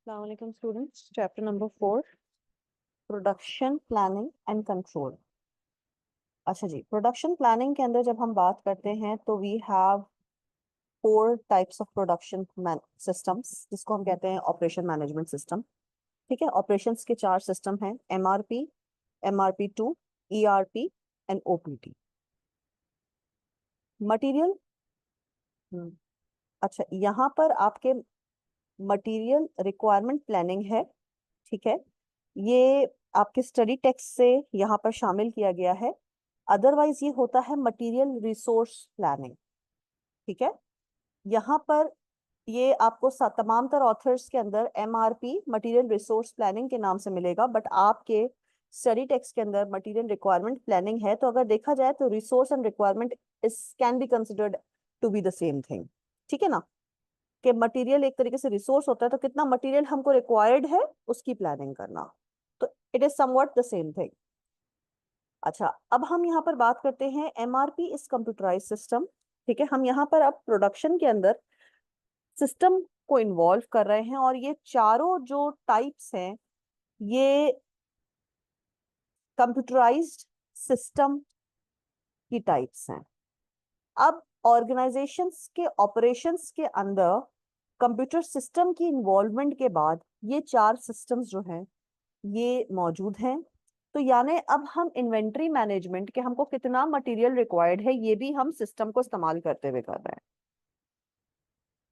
अस्सलाम वालेकुम students, chapter number 4 production planning and control. अच्छा जी, प्रोडक्शन प्लानिंग के अंदर जब हम बात करते हैं तो we have 4 types of production systems, जिसको हम कहते हैं ऑपरेशन मैनेजमेंट सिस्टम। ठीक है, ऑपरेशंस के 4 सिस्टम हैं: MRP, MRP 2, ERP and OPT. Material, अच्छा, यहाँ पर आपके मटेरियल रिक्वायरमेंट प्लानिंग है। ठीक है, ये आपके स्टडी टेक्स्ट से यहाँ पर शामिल किया गया है। अदरवाइज ये होता है मटेरियल रिसोर्स प्लानिंग। ठीक है, यहाँ पर ये आपको तमाम तर ऑथर्स के अंदर एमआरपी मटेरियल रिसोर्स प्लानिंग के नाम से मिलेगा, बट आपके स्टडी टेक्स्ट के अंदर मटेरियल रिक्वायरमेंट प्लानिंग है। तो अगर देखा जाए तो resource and requirement is can be considered to be the same thing. ठीक है ना, कि मटेरियल एक तरीके से रिसोर्स होता है, तो कितना मटेरियल हमको रिक्वायर्ड है उसकी प्लानिंग करना, तो it is somewhat the same thing. अच्छा, अब हम यहाँ पर बात करते हैं एमआरपी इज कंप्यूटराइज सिस्टम। ठीक है, हम यहाँ पर अब प्रोडक्शन के अंदर सिस्टम को इन्वॉल्व कर रहे हैं, और ये चारों जो टाइप्स हैं ये कंप्यूटराइज्ड सिस्टम की टाइप्स हैं। अब ऑर्गेनाइजेशंस के ऑपरेशंस के अंदर कंप्यूटर सिस्टम की इन्वॉल्वमेंट के बाद ये 4 सिस्टम्स जो हैं ये मौजूद हैं। तो यानी अब हम इन्वेंट्री मैनेजमेंट के हमको कितना मटेरियल रिक्वायर्ड है ये भी हम सिस्टम को इस्तेमाल करते हुए कर रहे हैं।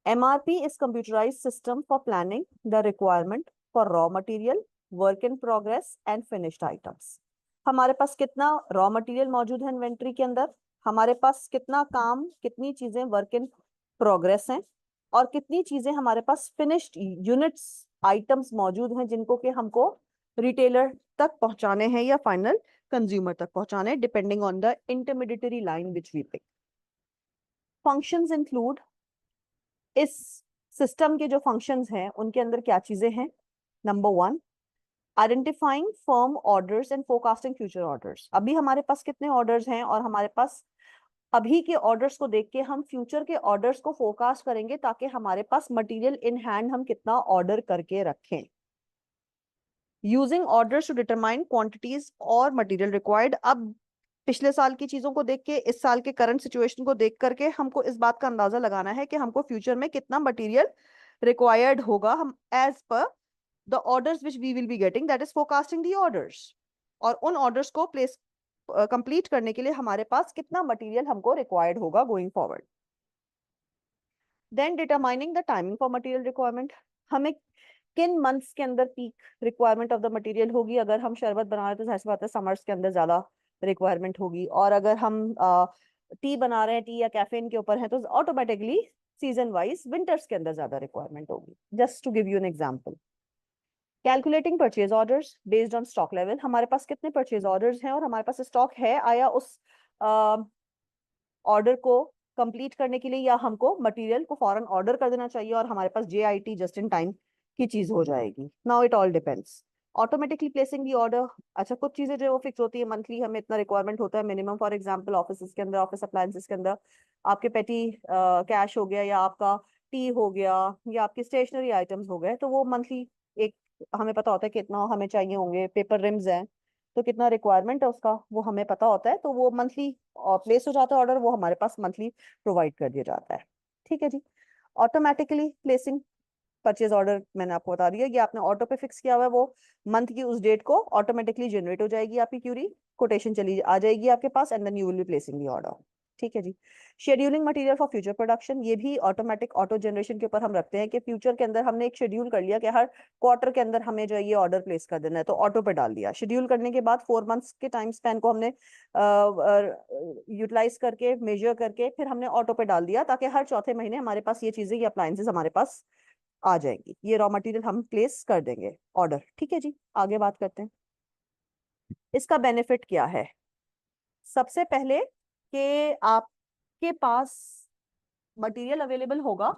MRP is computerised system for planning the requirement for raw material, work in progress and finished items. हमारे पास कितना रॉ मटेरियल मौजूद है इन्वेंट्री के अंदर, हमारे पास कितना काम, कितनी चीजें वर्क इन प्रोग्रेस हैं, और कितनी चीजें हमारे पास फिनिश्ड यूनिट्स आइटम्स मौजूद हैं जिनको कि हमको रिटेलर तक पहुंचाने हैं या फाइनल कंज्यूमर तक पहुंचाने, depending on the intermediatory line which we pick. Functions include, इस सिस्टम के जो फंक्शंस हैं उनके अंदर क्या चीजें हैं। Number 1, identifying firm orders and forecasting future orders. अभी हमारे पास कितने ऑर्डर्स हैं और हमारे पास अभी के ऑर्डर्स को देख के हम फ्यूचर के ऑर्डर्स को फोरकास्ट करेंगे, ताकि हमारे पास मटेरियल इन हैंड हम कितना ऑर्डर करके रखें। Using orders to determine quantities और मटेरियल रिक्वायर्ड। अब पिछले साल की चीजों को देख के, इस साल के करंट सिचुएशन को देख करके हमको इस बात का अंदाजा लगाना है कि हमको फ्यूचर में कितना मटेरियल रिक्वायर्ड होगा, हम as per the orders which we will be getting, that is forecasting the orders. और उन ऑर्डर्स को प्लेस कंप्लीट करने के लिए हमारे पास कितना मटेरियल हमको रिक्वायर्ड होगा going forward. Then determining the timing for material requirement. हमें किन मंथ्स के अंदर peak requirement of the material होगी। अगर हम शरबत बना रहे हैं तो जाहिर सी बात है समर्स के अंदर ज्यादा रिक्वायरमेंट होगी, और अगर हम टी बना रहे हैं, टी या कैफीन के ऊपर है, तो ऑटोमेटिकली सीजन वाइज विंटर्स के अंदर ज्यादा रिक्वायरमेंट होगी। Just to give you an example, calculating purchase orders based on stock level. हमारे पास कितने परचेज ऑर्डर्स हैं और हमारे पास स्टॉक है आया उस ऑर्डर को कंप्लीट करने के लिए, या हमको मटेरियल को फौरन ऑर्डर कर देना चाहिए और हमारे पास जेआईटी जस्ट इन टाइम की चीज हो जाएगी। Now it all depends. Automatically placing the order. अच्छा, कुछ चीजें जो फिक्स होती है, मंथली हमें इतना रिक्वायरमेंट होता है मिनिमम। फॉर एग्जांपल ऑफिस के अंदर, ऑफिस अप्लायंसेस के अंदर आपके पेटी कैश हो गया, या आपका टी हो गया, या आपके स्टेशनरी आइटम्स हो गए, तो वो मंथली एक हमें पता होता है कि इतना हमें चाहिए होंगे। पेपर रिम्स हैं तो कितना रिक्वायरमेंट है उसका वो हमें पता होता है, तो वो मंथली प्लेस हो जाता है ऑर्डर, वो हमारे पास मंथली प्रोवाइड कर दिया जाता है। ठीक है जी। ऑटोमेटिकली प्लेसिंग परचेज ऑर्डर मैंने आपको बता दिया, ये आपने ऑटो पे फिक्स किया हुआ है, वो मंथ की उस डेट को ऑटोमेटिकली जनरेट हो जाएगी आपकी क्यूरी, कोटेशन चली आ जाएगी आपके पास, and then you will be placing the order. ठीक है जी। Scheduling material for future production, ये भी ऑटोमेटिक ऑटो जनरेशन के ऊपर हम रखते हैं कि फ्यूचर के अंदर हमने एक शेड्यूल कर लिया कि हर क्वार्टर के अंदर हमें जो है ये ऑर्डर प्लेस कर देना है, तो ऑटो पे डाल दिया। शेड्यूल करने के बाद 4 मंथ्स के टाइम स्पैन को हमने यूटिलाइज करके, मेजर करके, फिर हमने ऑटो पे डाल दिया, ताकि हर चौथे महीने हमारे पास ये चीजें, ये अप्लायंसेस हमारे पास आ जाएंगी, ये रॉ मटेरियल हम प्लेस कर देंगे ऑर्डर। ठीक है जी, आगे बात करते हैं इसका बेनिफिट क्या है। सबसे पहले कि आपके पास मटेरियल अवेलेबल होगा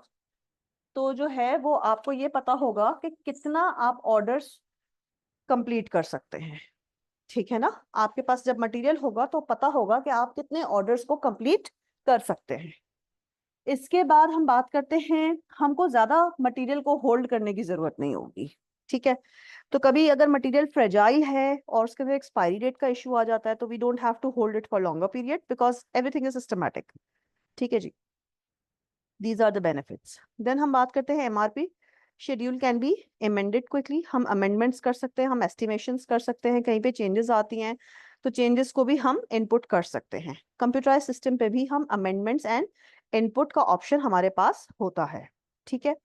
तो जो है वो आपको ये पता होगा कि कितना आप ऑर्डर्स कंप्लीट कर सकते हैं। ठीक है ना, आपके पास जब मटेरियल होगा तो पता होगा कि आप कितने ऑर्डर्स को कंप्लीट कर सकते हैं। इसके बाद हम बात करते हैं, हमको ज्यादा मटेरियल को होल्ड करने की जरूरत नहीं होगी, ठीक है। तो कभी अगर मटेरियल फ्रेजाइल है और उसके अंदर एक्सपायरी डेट का इशू आ जाता है, तो we don't have to hold it for longer period because everything is systematic, ठीक है जी। These are the benefits. Then हम बात करते हैं MRP schedule can be amended quickly. हम अमेंडमेंट्स कर सकते हैं, हम एस्टिमेशंस कर सकते हैं, कहीं पे चेंजेस आती हैं तो चेंजेस को भी हम इनपुट कर सकते हैं। कंप्यूटराइज सिस्टम पे भी हम अमेंडमेंट्स एंड इनपुट का ऑप्शन हमारे पास होता है, ठीक है।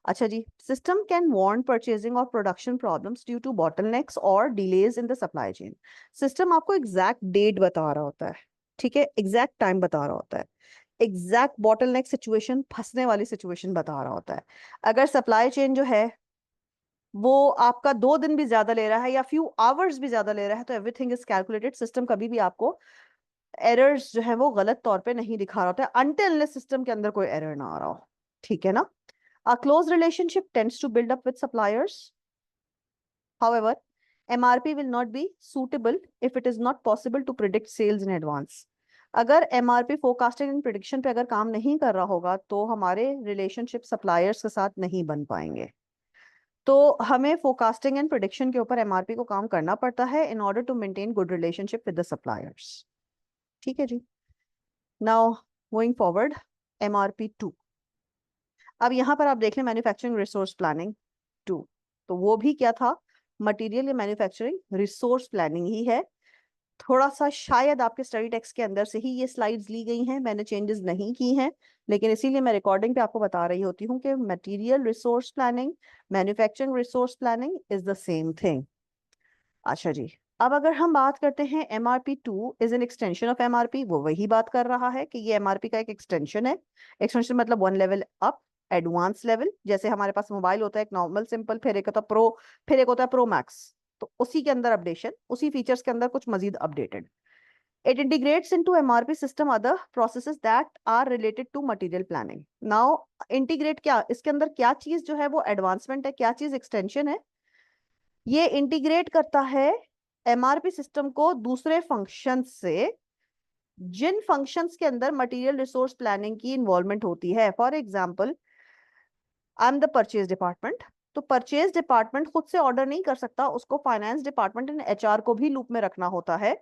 अच्छा जी, सिस्टम कैन वार्न परचेजिंग और production problems due to bottlenecks और delays in the supply chain. System आपको एग्जैक्ट डेट बता रहा होता है, ठीक है, एग्जैक्ट टाइम बता रहा होता है, एग्जैक्ट बॉटलनेक सिचुएशन, फंसने वाली सिचुएशन बता रहा होता है। अगर सप्लाई चेन जो है वो आपका 2 दिन भी ज्यादा ले रहा है या फ्यू आवर्स भी ज्यादा ले रहा है, तो एवरीथिंग इज कैलकुलेटेड। सिस्टम कभी भी आपको एरर्स जो है वो गलत तौर पे नहीं दिखा रहा होता है अनटिल अनलेस सिस्टम के अंदर कोई एरर ना आ रहा हो, ठीक है ना। A close relationship tends to build up with suppliers. However, MRP will not be suitable if it is not possible to predict sales in advance. अगर MRP फोरकास्टिंग एंड प्रिडिक्शन पे अगर काम नहीं कर रहा होगा तो हमारे रिलेशनशिप सप्लायर्स के साथ नहीं बन पाएंगे। तो हमें फोरकास्टिंग एंड प्रिडिक्शन के ऊपर MRP को काम करना पड़ता है in order to maintain good relationship with the suppliers, ठीक है जी। Now going forward, MRP 2। अब यहाँ पर आप देख लें मैन्युफैक्चरिंग रिसोर्स प्लानिंग 2, तो वो भी क्या था, मटेरियल या मैन्युफैक्चरिंग रिसोर्स प्लानिंग ही है। थोड़ा सा शायद आपके स्टडी टेक्स्ट के अंदर से ही ये स्लाइड्स ली गई हैं, मैंने चेंजेस नहीं की हैं, लेकिन इसीलिए मैं रिकॉर्डिंग पे आपको बता रही होती हूँ कि material resource planning, manufacturing resource planning is the same thing. अच्छा जी, अब अगर हम बात करते हैं MRP 2 is an extension of MRP, वो वही बात कर रहा है कि ये MRP का एक एक्सटेंशन है। एक्सटेंशन मतलब 1 लेवल अप, एडवांस लेवल। जैसे हमारे पास मोबाइल होता है एक नॉर्मल सिंपल, फिर एक होता है प्रो, फिर एक होता है प्रो मैक्स, तो उसी के अंदर अपडेशन, उसी फीचर्स के अंदर कुछ मजीद updated. It integrates into MRP system other processes that are related to material planning. Now integrate क्या, इसके अंदर क्या चीज जो है वो एडवांसमेंट है, क्या चीज एक्सटेंशन है, ये इंटीग्रेट करता है MRP सिस्टम को दूसरे फंक्शंस से जिन फंक्शंस के अंदर मटेरियल रिसोर्स प्लानिंग की इन्वॉल्वमेंट होती है। For example, I am the purchase department, तो परचेज डिपार्टमेंट खुद से ऑर्डर नहीं कर सकता, उसको फाइनेंस डिपार्टमेंट एंड HR को भी लूप में रखना होता है।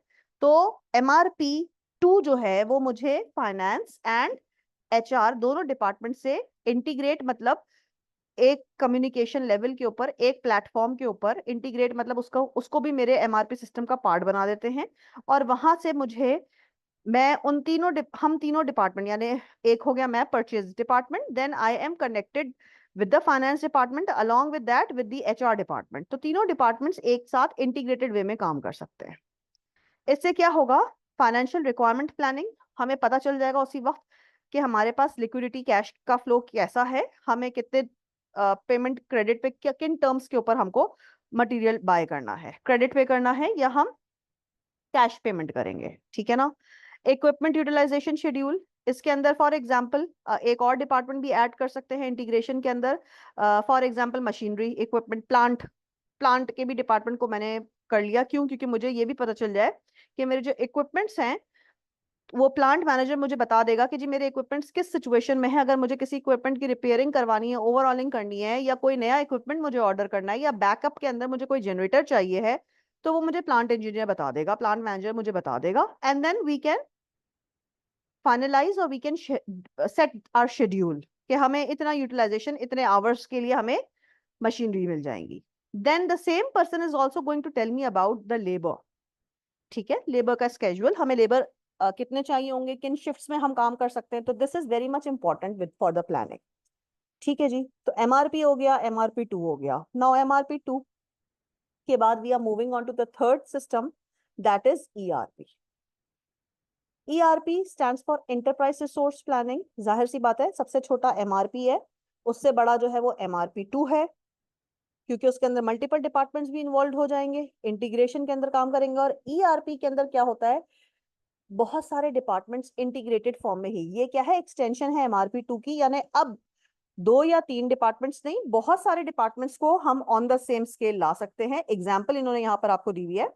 तो MRP 2 जो है वो मुझे फाइनेंस एंड HR दोनों डिपार्टमेंट से इंटीग्रेट, मतलब एक कम्युनिकेशन लेवल के ऊपर, एक प्लेटफॉर्म के ऊपर इंटीग्रेट, मतलब उसको भी मेरे MRP सिस्टम का पार्ट बना देते हैं। और वहां से मुझे, मैं उन तीनों हम तीनों डिपार्टमेंट, यानी एक हो गया मैं purchase department, then I am connected with the finance department along with that with the HR department, तो तीनों डिपार्टमेंट्स एक साथ इंटीग्रेटेड वे में काम कर सकते हैं। इससे क्या होगा, फाइनेंशियल रिक्वायरमेंट प्लानिंग, हमें पता चल जाएगा उसी वक्त कि हमारे पास लिक्विडिटी कैश का फ्लो कैसा है, हमें कितने पेमेंट क्रेडिट पे, क्या किन टर्म्स के ऊपर हमको मटेरियल बाय करना है, क्रेडिट पे करना है या हम कैश पेमेंट करेंगे, ठीक है ना। इक्विपमेंट यूटिलाइजेशन शेड्यूल, इसके अंदर फॉर एग्जांपल एक और डिपार्टमेंट भी ऐड कर सकते हैं इंटीग्रेशन के अंदर। For example machinery, equipment, plant, plant के भी डिपार्टमेंट को मैंने कर लिया, क्यों, क्योंकि मुझे ये भी पता चल जाए कि मेरे जो इक्विपमेंट्स हैं वो प्लांट मैनेजर मुझे बता देगा कि जी मेरे इक्विपमेंट्स किस सिचुएशन में है। अगर मुझे किसी इक्विपमेंट की रिपेयरिंग करवानी है, ओवरऑलिंग करनी है, या कोई नया इक्विपमेंट मुझे ऑर्डर करना है, या बैकअप के अंदर मुझे कोई जनरेटर चाहिए है, तो वो मुझे प्लांट इंजीनियर बता देगा, प्लांट मैनेजर मुझे बता देगा, and then we can finalise और we can set our schedule कि हमें इतना यूटिलाइजेशन, इतने आवर्स के लिए हमें मशीनरी मिल जाएंगी। Then the same person is also going to tell me about the labour, ठीक है, लेबर का स्केड्यूल, हमें लेबर कितने चाहिए होंगे, किन शिफ्ट्स में हम काम कर सकते हैं, तो this is very much important with for the planning, ठीक है जी। तो MRP हो गया, MRP 2 हो गया। नाउ MRP 2 के बाद we are moving on to the third system, that is ERP। ERP stands for enterprise resource planning. जाहिर सी बात है, सबसे छोटा MRP है, उससे बड़ा जो है वो MRP 2 है, क्योंकि उसके अंदर मल्टीपल डिपार्टमेंट्स भी इन्वॉल्व हो जाएंगे, इंटीग्रेशन के अंदर काम करेंगे। और ERP के अंदर क्या होता है, बहुत सारे डिपार्टमेंट्स इंटीग्रेटेड फॉर्म में ही, ये क्या है, एक्सटेंशन है MRP 2 की, यानी अब 2 या 3 डिपार्टमेंट्स नहीं, बहुत सारे डिपार्टमेंट्स को हम ऑन द सेम स्केल ला सकते हैं। एग्जाम्पल इन्होंने यहाँ पर आपको दी हुई है।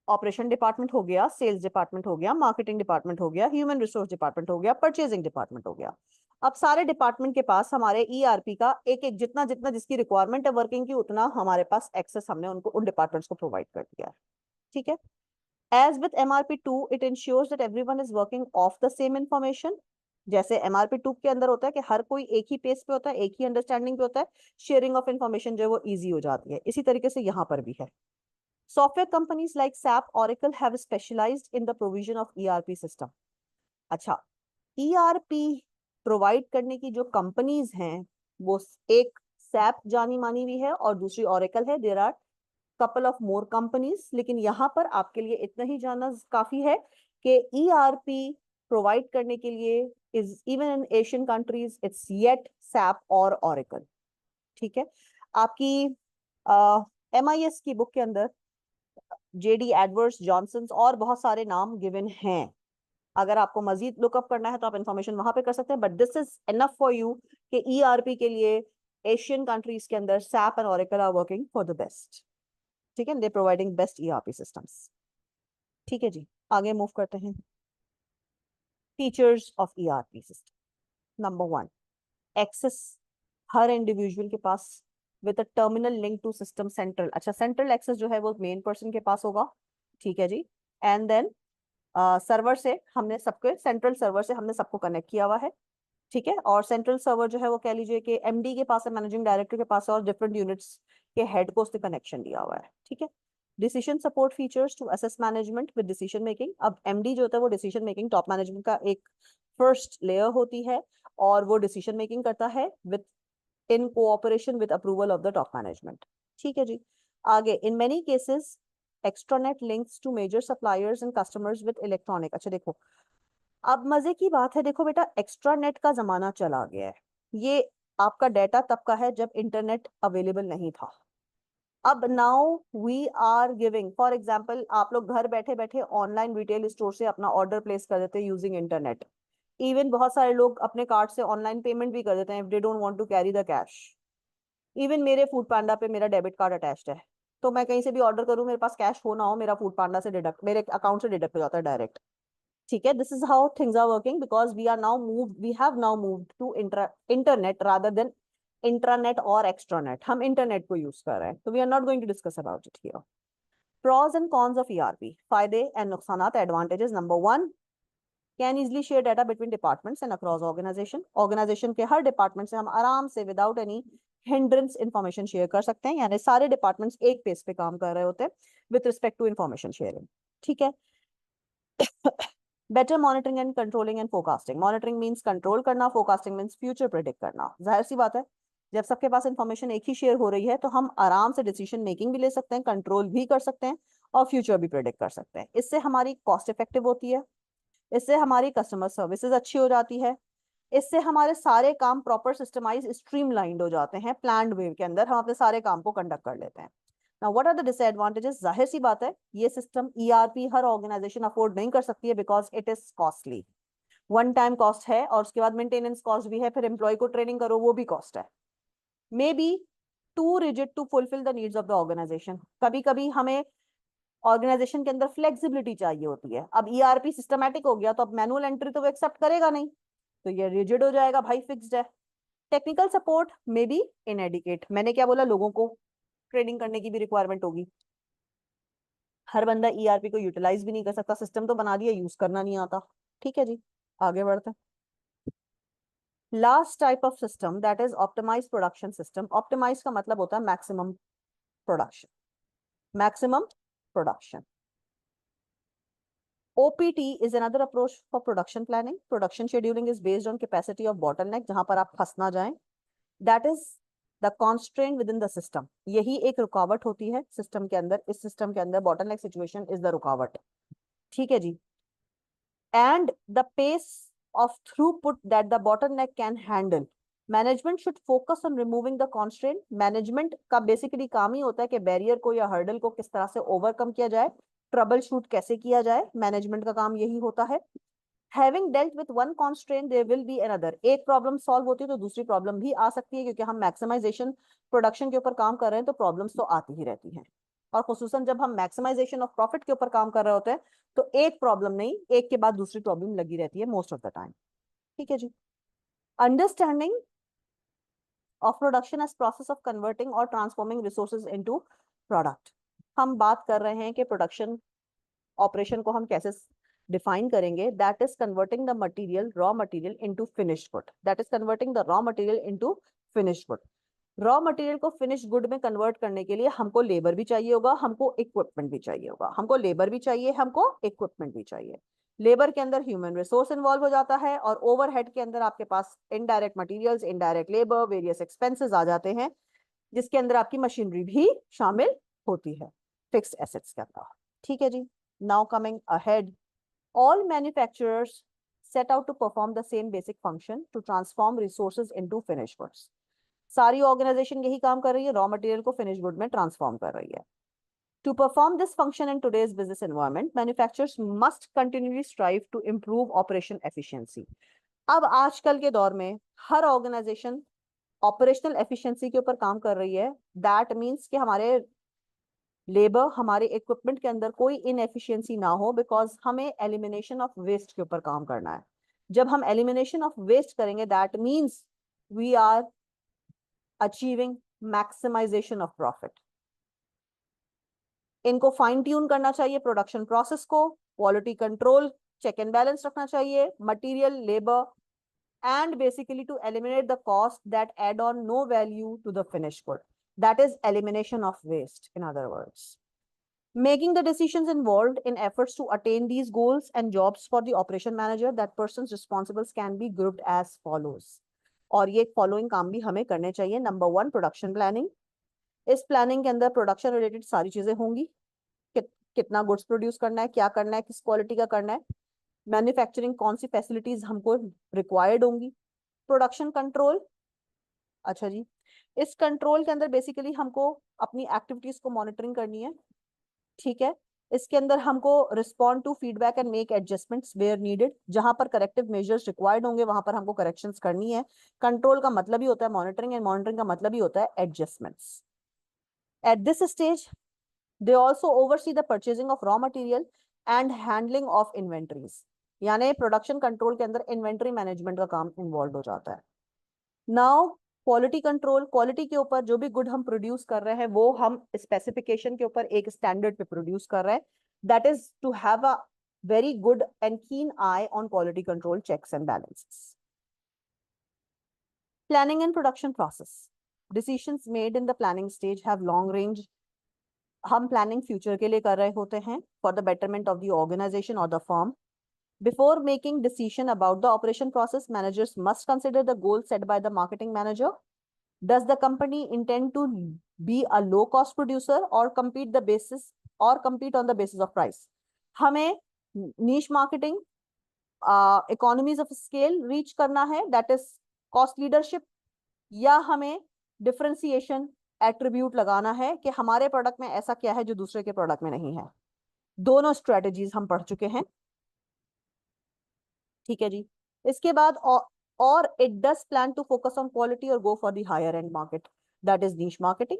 ऑपरेशन डिपार्टमेंट हो गया, सेल्स डिपार्टमेंट हो गया, मार्केटिंग डिपार्टमेंट हो गया, ह्यूमन रिसोर्स डिपार्टमेंट हो गया, परचेजिंग डिपार्टमेंट हो गया। अब सारे डिपार्टमेंट के पास हमारे ईआरपी का एक एक जितना जितना जिसकी रिक्वायरमेंट है वर्किंग की, उतना हमारे पास एक्सेस हमने उनको उन डिपार्टमेंट्स को प्रोवाइड कर दिया है। ठीक है। As with MRP2, it ensures that everyone is working off the same information. जैसे MRP2 के अंदर होता है कि हर कोई एक ही पेज पे होता है, एक ही अंडरस्टैंडिंग पे होता है, शेयरिंग ऑफ इंफॉर्मेशन जो है वो इजी हो जाती है। इसी तरीके से यहाँ पर भी है। Software companies like SAP, Oracle have specialized in the provision of ERP system. अच्छा, ERP प्रोवाइड करने की जो कंपनीज हैं वो एक SAP जानी मानी भी है और दूसरी Oracle है। There are couple of more companies, लेकिन यहाँ पर आपके लिए इतना ही जानना काफी है कि ERP प्रोवाइड करने के लिए is even in Asian countries it's yet SAP और Oracle। ठीक है। आपकी MIS की बुक के अंदर JD एडवर्ड्स, जॉनसन्स और बहुत सारे नाम गिवन हैं। अगर आपको मजीद लुकअप करना है तो आप इंफॉर्मेशन वहां पे कर सकते हैं, but this is enough for you कि ERP के लिए एशियन कंट्रीज के अंदर SAP and Oracle are working for the best. ठीक है, they providing best ERP systems. ठीक है जी, आगे मूव करते हैं। Features of ERP system. Number 1, access हर इंडिविजुअल के पास with a terminal link to system central. अच्छा, सेंट्रल एक्सेस जो है वो मेन पर्सन के पास होगा। ठीक है जी। एंड देन सर्वर से हमने सबके सेंट्रल सर्वर से हमने सबको कनेक्ट किया हुआ है। ठीक है। और सेंट्रल सर्वर जो है वो कह लीजिए कि MD के पास है, मैनेजिंग डायरेक्टर के पास है, और डिफरेंट यूनिट्स के हेड को उसने कनेक्शन दिया हुआ है। ठीक है। Decision support features to assess management with decision making. अब MD जो होता है वो डिसीजन मेकिंग टॉप मैनेजमेंट का एक फर्स्ट लेयर होती है, और वो डिसीजन मेकिंग करता है within cooperation with approval of the top management. ठीक है जी। आगे, in many cases extranet links to major suppliers and customers with electronic. अच्छा देखो, अब मजे की बात है, देखो बेटा, एक्स्ट्रानेट का जमाना चला गया है। ये आपका डेटा तब का है जब इंटरनेट अवेलेबल नहीं था। अब now we are giving, for example, आप लोग घर बैठे बैठे ऑनलाइन रिटेल स्टोर से अपना ऑर्डर प्लेस कर देते हैं यूजिंग इंटरनेट। इवन बहुत सारे लोग अपने कार्ड से ऑनलाइन पेमेंट भी कर देते हैं if they don't want to carry the cash. Even मेरे फूड पांडा पे मेरा डेबिट कार्ड अटैच्ड है, तो मैं कहीं से भी ऑर्डर करूं, मेरे पास कैश हो ना हो, मेरा फूड पांडा से डिडक्ट, मेरे अकाउंट से डिडक्ट हो जाता है डायरेक्ट। ठीक है, this is how things are working because we have now moved to internet rather than intranet और एक्स्ट्रानेट। हम इंटरनेट को यूज कर रहे हैं, तो we are not going to discuss about it here. Pros and cons of ERP, फायदे and नुकसानात, advantages. Number 1, can easily share data between departments and across organisation. Organisation के हर डिपार्टमेंट से हम आराम से without any hindrance information share कर सकते हैं, यानी सारे डिपार्टमेंट्स एक पेज पे काम कर रहे होते हैं with respect to information sharing. ठीक है। Better monitoring and controlling and forecasting. Monitoring means control करना, फोरकास्टिंग मींस फ्यूचर प्रेडिक्ट करना। जाहिर सी बात है, जब सबके पास इंफॉर्मेशन एक ही शेयर हो रही है तो हम आराम से डिसीजन मेकिंग भी ले सकते हैं, कंट्रोल भी कर सकते हैं, और फ्यूचर भी प्रेडिक्ट कर सकते हैं। इससे हमारी कॉस्ट इफेक्टिव होती है, इससे हमारी कस्टमर सर्विसेज अच्छी हो जाती है, इससे हमारे सारे काम प्रॉपर सिस्टमाइज स्ट्रीमलाइंड हो जाते हैं, प्लान्ड वे के अंदर हम अपने सारे काम को कंडक्ट कर लेते हैं। Now what are the disadvantages? जाहिर सी बात है, ये सिस्टम ERP हर ऑर्गेनाइजेशन अफोर्ड नहीं कर सकती है because it is costly. One time cost है, और उसके बाद मेंटेनेंस कॉस्ट भी है, फिर एम्प्लॉय को ट्रेनिंग करो, वो भी कॉस्ट है। May be too rigid to fulfil the needs of the organisation. कभी कभी हमें ऑर्गेनाइजेशन के अंदर फ्लेक्सिबिलिटी चाहिए होती है। अब ERP सिस्टमैटिक हो गया तो अब मैनुअल एंट्री तो वो एक्सेप्ट करेगा नहीं, तो ये रिजिड हो जाएगा भाई, फिक्स्ड है। Technical support may be inadequate. मैंने क्या बोला, लोगों को ट्रेनिंग करने की भी रिक्वायरमेंट होगी। हर बंदा ERP को यूटिलाइज भी नहीं कर सकता, सिस्टम तो बना दिया, यूज करना नहीं आता। ठीक है जी, आगे बढ़ते हैं। Last type of system that is optimise production system. Optimise का मतलब होता है maximum production, maximum production. OPT is another approach for production planning. Production scheduling is based on capacity of bottleneck, जहां पर आप फंस ना जाएं। That is the constraint within the system. यही एक रुकावट होती है सिस्टम के अंदर। इस सिस्टम के अंदर bottleneck situation is the रुकावट। ठीक है जी। And the pace of throughput that the bottleneck can handle. Management should focus on removing the constraint. Management का basically काम ही होता है कि बैरियर को या हर्डल को किस तरह से ओवरकम किया जाए, ट्रबल शूट कैसे किया जाए, मैनेजमेंट का काम यही होता है। Having dealt with one constraint, there will be another. एक प्रॉब्लम सॉल्व होती है तो दूसरी प्रॉब्लम भी आ सकती है, क्योंकि हम मैक्सिमाइजेशन प्रोडक्शन के ऊपर काम कर रहे हैं तो प्रॉब्लम्स तो आती ही रहती हैं। और खुसूसन जब हम मैक्सिमाइजेशन ऑफ प्रॉफिट के ऊपर काम कर रहे होते हैं तो एक प्रॉब्लम नहीं, एक के बाद दूसरी प्रॉब्लम लगी रहती है मोस्ट ऑफ द टाइम। ठीक है जी। Understanding of production as process of converting और ट्रांसफॉर्मिंग रिसोर्सेज इनटू प्रोडक्ट। हम बात कर रहे हैं कि प्रोडक्शन ऑपरेशन को हम कैसे डिफाइन करेंगे। That is converting the material, raw material into finished good. That is converting the raw material into finished good. Raw material को फिनिश गुड में कन्वर्ट करने के लिए हमको लेबर भी चाहिए होगा, हमको इक्विपमेंट भी चाहिए होगा। हमको लेबर भी चाहिए, हमको इक्विपमेंट भी चाहिए। लेबर के अंदर ह्यूमन रिसोर्स इन्वॉल्व हो जाता है और ओवरहेड के अंदर आपके पास indirect materials, indirect labour, various expenses आ जाते हैं, जिसके अंदर आपकी मशीनरी भी शामिल होती है फिक्स्ड एसेट्स के अंदर। ठीक है जी। Now coming ahead, all manufacturers set out to perform the same basic function to transform resources into finished goods। सारी ऑर्गेनाइजेशन यही काम कर रही है, रॉ मटेरियल को फिनिश गुड में ट्रांसफॉर्म कर रही है। To perform this function in today's business environment, manufacturers must continually strive to improve operation efficiency। अब आजकल के दौर में हर ऑर्गेनाइजेशन ऑपरेशनल एफिशिएंसी के ऊपर काम कर रही है। दैट मीन्स कि हमारे लेबर, हमारे इक्विपमेंट के अंदर कोई इनएफिशिएंसी ना हो, बिकॉज हमें एलिमिनेशन ऑफ वेस्ट के ऊपर काम करना है। जब हम एलिमिनेशन ऑफ वेस्ट करेंगे that means we are achieving maximisation of profit. इनको फाइन ट्यून करना चाहिए प्रोडक्शन प्रोसेस को, quality control, check and balance रखना चाहिए, material, labour, and basically to eliminate the cost that add on no value to the finished good. That is elimination of waste, in other words. Making the decisions involved in efforts to attain these goals and jobs for the operation manager, that person's responsibilities can be grouped as follows। और ये following काम भी हमें करने चाहिए। Number 1, production planning. इस planning के अंदर प्रोडक्शन रिलेटेड सारी चीजें होंगी, कितना गुड्स प्रोड्यूस करना है, क्या करना है, किस क्वालिटी का करना है, मैन्युफैक्चरिंग कौन सी फैसिलिटीज हमको रिक्वायर्ड होंगी, प्रोडक्शन कंट्रोल। अच्छा जी, इस कंट्रोल के अंदर बेसिकली हमको अपनी एक्टिविटीज को मॉनिटरिंग करनी है। ठीक है। इसके अंदर हमको respond to feedback and make adjustments where needed. जहां पर करेक्टिव मेजर्स रिक्वायर्ड होंगे वहां पर हमको करेक्शंस करनी है। कंट्रोल का मतलब ही होता है मॉनिटरिंग, एंड मॉनिटरिंग का मतलब ही होता है adjustments. At this stage they also oversee the purchasing of raw material and handling of inventories। यानी प्रोडक्शन कंट्रोल के अंदर इन्वेंटरी मैनेजमेंट का काम इन्वॉल्व हो जाता है। नाउ क्वालिटी कंट्रोल, क्वालिटी के ऊपर जो भी गुड हम प्रोड्यूस कर रहे हैं वो हम स्पेसिफिकेशन के ऊपर एक स्टैंडर्ड पे प्रोड्यूस कर रहे हैं। That is to have a very good and keen eye on quality control checks and balances. Planning and production process, decisions made in the planning stage have long range. हम planning future के लिए कर रहे होते हैं for the betterment of the organisation और the firm. Before making decision about the operation process, managers must consider the goals set by the marketing manager। Does the company intend to be a low cost producer or compete on the basis of price? हमें niche marketing, economies of scale reach करना है, that is cost leadership, या हमें differentiation attribute लगाना है कि हमारे product में ऐसा क्या है जो दूसरे के प्रोडक्ट में नहीं है। दोनों स्ट्रेटेजीज हम पढ़ चुके हैं। ठीक है जी। इसके बाद और it does plan to focus on quality और go for the higher end market, that is niche marketing,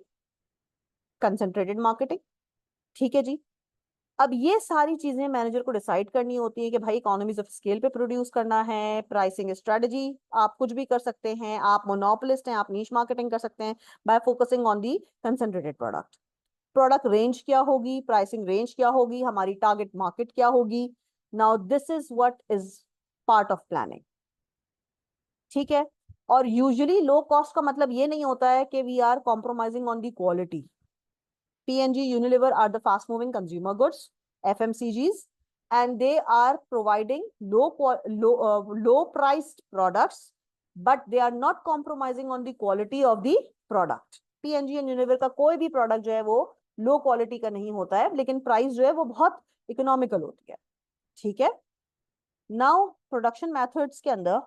concentrated marketing. ठीक है जी। अब ये सारी चीजें मैनेजर को डिसाइड करनी होती है कि भाई इकोनॉमीज ऑफ स्केल पे प्रोड्यूस करना है, प्राइसिंग स्ट्रेटजी, आप कुछ भी कर सकते हैं, आप मोनोपोलिस्ट हैं, आप नीश मार्केटिंग कर सकते हैं bye focusing on the concentrated product. Product range क्या होगी, प्राइसिंग रेंज क्या होगी, हमारी टारगेट मार्केट क्या होगी। Now this is what is part of planning. ठीक है। और यूजुअली लो कॉस्ट का मतलब ये नहीं होता है कि we are compromising on the quality. P&G, Unilever are the fast moving consumer goods, FMCGs, and they are providing low priced products, but they are not compromising on the quality of the product। P&G and Unilever का कोई भी product जो है वो low quality का नहीं होता है, लेकिन प्राइस जो है वो बहुत इकोनॉमिकल होती है। ठीक है। नाउ प्रोडक्शन मेथड्स के अंदर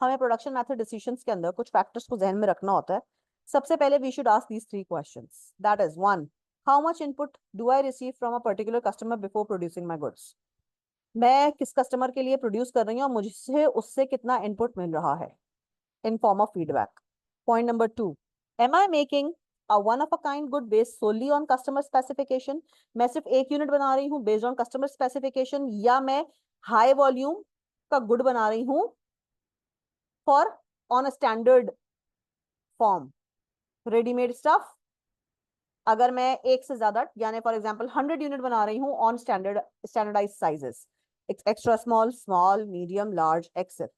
हमें प्रोडक्शन मेथड डिसीजंस के अंदर कुछ फैक्टर्स को ध्यान में रखना होता है। सबसे पहले we should ask these 3 questions. That is 1, how much input do I receive from a particular customer before producing my goods. मैं किस कस्टमर के लिए प्रोड्यूस कर रही हूँ और मुझसे उससे कितना इनपुट मिल रहा है in form of feedback. Point number 2, am I making a one of a kind good based solely on customer specification, मैं सिर्फ एक यूनिट बना रही हूँ based on customer specification, या मैं हाई वॉल्यूम का गुड बना रही हूँ for on a standard form readymade stuff. अगर मैं एक से ज्यादा यानी फॉर एग्जांपल 100 यूनिट बना रही हूँ on standardise sizes, extra small, small, medium, large, XL,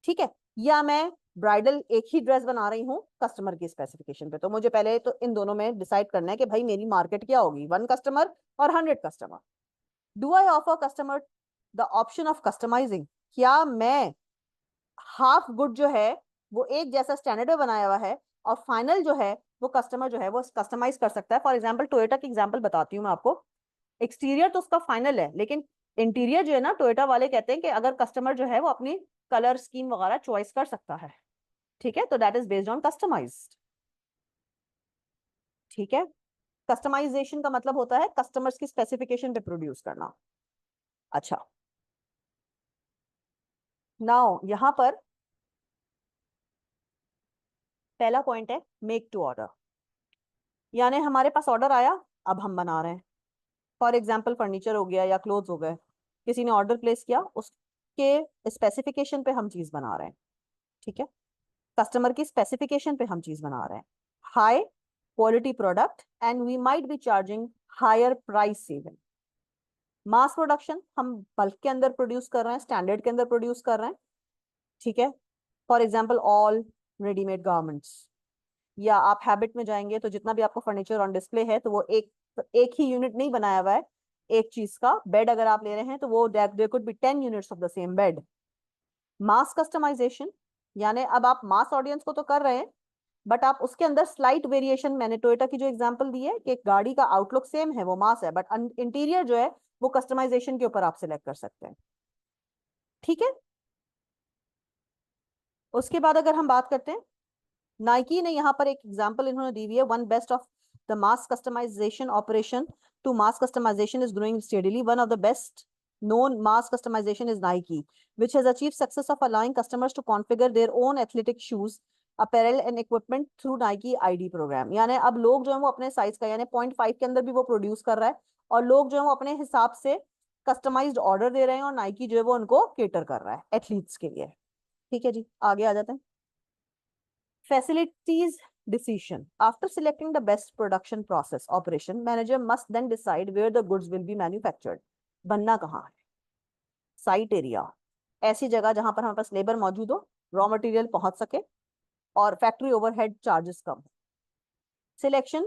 ठीक है, या मैं ब्राइडल एक ही ड्रेस बना रही हूँ कस्टमर की स्पेसिफिकेशन पे, तो मुझे पहले तो इन दोनों में डिसाइड करना है कि भाई मेरी मार्केट क्या होगी, 1 कस्टमर और 100 customer. Do I offer customer the option of customising, क्या मैं हाफ गुड जो है वो एक जैसा स्टैंडर्ड में बनाया हुआ है और फाइनल जो है वो कस्टमर जो है वो कस्टमाइज कर सकता है। फॉर एग्जांपल टोयोटा की एग्जांपल बताती हूँ मैं आपको। एक्सटीरियर तो उसका फाइनल है, लेकिन इंटीरियर जो है ना, टोयोटा वाले कहते हैं कि अगर कस्टमर जो है वो अपनी कलर स्कीम वगैरह चॉइस कर सकता है, ठीक है, तो that is based on customised, ठीक है। कस्टमाइजेशन का मतलब होता है कस्टमर्स की स्पेसिफिकेशन पे प्रोड्यूस करना। अच्छा, नाउ यहां पर पहला पॉइंट है मेक टू ऑर्डर, यानी हमारे पास ऑर्डर आया, अब हम बना रहे हैं। फॉर एग्जाम्पल फर्नीचर हो गया या क्लोथ्स हो गए, किसी ने ऑर्डर प्लेस किया, उसके स्पेसिफिकेशन पे हम चीज बना रहे हैं, ठीक है, कस्टमर की स्पेसिफिकेशन पे हम चीज बना रहे हैं, high quality product and we might be charging higher price saving. Mass production हम बल्क के अंदर प्रोड्यूस कर रहे हैं, स्टैंडर्ड के अंदर प्रोड्यूस कर रहे हैं, ठीक है। For example all readymade garments, या आप हैबिट में जाएंगे तो जितना भी आपको फर्नीचर ऑन डिस्प्ले है तो वो एक ही यूनिट नहीं बनाया हुआ है एक चीज का। बेड अगर आप ले रहे हैं तो वो there could be 10 units of the same bed. Mass customisation, यानी अब आप मास ऑडियंस को तो कर रहे हैं बट आप उसके अंदर स्लाइट वेरिएशन, मैंने टोयोटा की जो एग्जांपल दी है कि गाड़ी का आउटलुक सेम है वो मास है, बट इंटीरियर जो है वो कस्टमाइजेशन के ऊपर आप सिलेक्ट कर सकते हैं, ठीक है। उसके बाद अगर हम बात करते हैं, नाइकी ने यहाँ पर एक एग्जांपल इन्होंने दी हुई है, one best of the mass customisation operation to mass customisation is growing steadily, one of the best known mass customization is Nike, which has achieved success of allowing customers to configure their own athletic shoes, apparel and equipment through Nike ID program। यानी अब लोग जो है वो अपने size का, यानी 0.5 के अंदर भी वो प्रोड्यूस कर रहा है और लोग जो है वो अपने हिसाब से कस्टमाइज्ड ऑर्डर दे रहे हैं और नाइकी जो है वो उनको केटर कर रहा है एथलीट्स के लिए, ठीक है जी। आगे आ जाते हैं, facilities decision, after selecting the best production process operation manager must then decide where the goods will be manufactured। बनना कहाँ है, साइट एरिया, ऐसी जगह जहां पर हमारे पास लेबर मौजूद हो, रॉ मटेरियल पहुंच सके और factory overhead charges come. Selection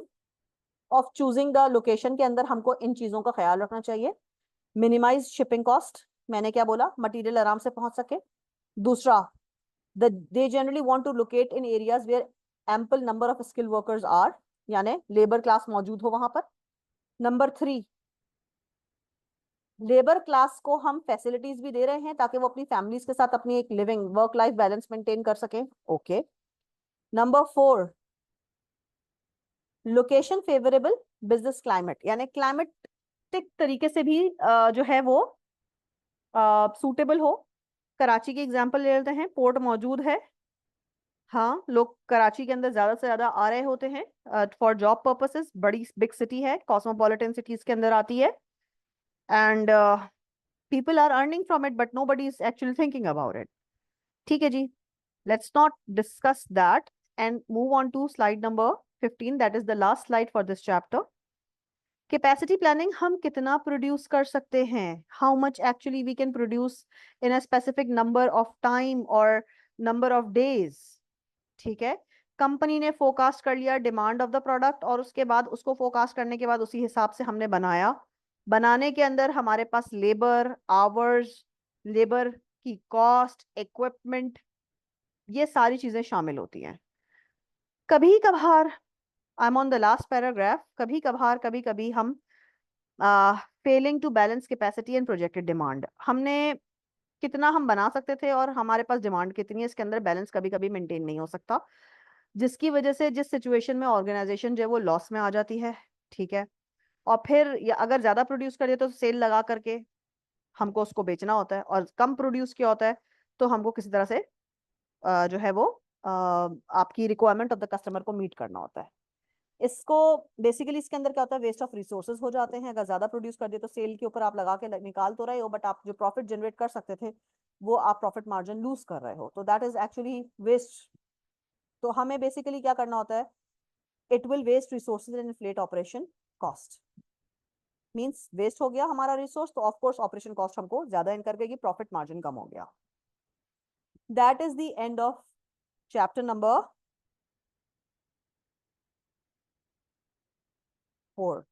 of choosing the location के अंदर हमको इन चीजों का ख्याल रखना चाहिए। मिनिमाइज शिपिंग कॉस्ट, मैंने क्या बोला, मटेरियल आराम से पहुंच सके। दूसरा, they generally want to locate in areas where ample number of skilled workers are, यानी लेबर क्लास मौजूद हो वहां पर। नंबर 3, लेबर क्लास को हम फैसिलिटीज भी दे रहे हैं ताकि वो अपनी फैमिलीज के साथ अपनी एक living work life balance maintain कर सके, okay. Number 4, location favourable business climate, यानी क्लाइमेटिक तरीके से भी जो है वो सूटेबल हो। कराची की एग्जांपल ले लेते हैं, पोर्ट मौजूद है, हाँ, लोग कराची के अंदर ज्यादा से ज्यादा आ रहे होते हैं फॉर जॉब पर्पसेस, बड़ी बिग सिटी है, कॉस्मोपॉलिटन सिटीज के अंदर आती है, and people are earning from it but nobody is actually thinking about it, ठीक है जी। Let's not discuss that and move on to slide number 15, that is the last slide for this chapter. Capacity planning, हम कितना produce कर सकते हैं, how much actually we can produce in a specific number of time और number of days, ठीक है। Company ने forecast कर लिया डिमांड ऑफ द प्रोडक्ट और उसके बाद उसको फोरकास्ट करने के बाद उसी हिसाब से हमने बनाया। बनाने के अंदर हमारे पास लेबर आवर्स, लेबर की कॉस्ट, इक्विपमेंट, ये सारी चीजें शामिल होती हैं। कभी कभार, I am on the last paragraph, कभी कभार कभी कभी हम failing to balance capacity and projected demand, हमने कितना हम बना सकते थे और हमारे पास डिमांड कितनी है, इसके अंदर बैलेंस कभी कभी मेंटेन नहीं हो सकता, जिसकी वजह से जिस सिचुएशन में ऑर्गेनाइजेशन जो है वो लॉस में आ जाती है, ठीक है। और फिर या अगर ज्यादा प्रोड्यूस करे तो सेल लगा करके हमको उसको बेचना होता है, और कम प्रोड्यूस किया होता है तो हमको किसी तरह से जो है वो आपकी रिक्वायरमेंट ऑफ द कस्टमर को मीट करना होता है। इसको बेसिकली इसके अंदर क्या होता है, वेस्ट ऑफ रिसोर्सेज हो जाते हैं। अगर ज्यादा प्रोड्यूस कर दिए तो सेल के ऊपर आप लगा के निकाल तो रहे हो, बट आप जो प्रॉफिट जनरेट कर सकते थे वो आप प्रॉफिट मार्जिन लूज कर रहे हो, तो दैट इज एक्चुअली वेस्ट। तो हमें बेसिकली क्या करना होता है, it will waste resources and inflate operation cost. Means waste हो गया हमारा रिसोर्स, तो ऑफ कोर्स ऑपरेशन कॉस्ट हमको ज्यादा इनकर गई, प्रॉफिट मार्जिन कम हो गया। That is the end of chapter number 4।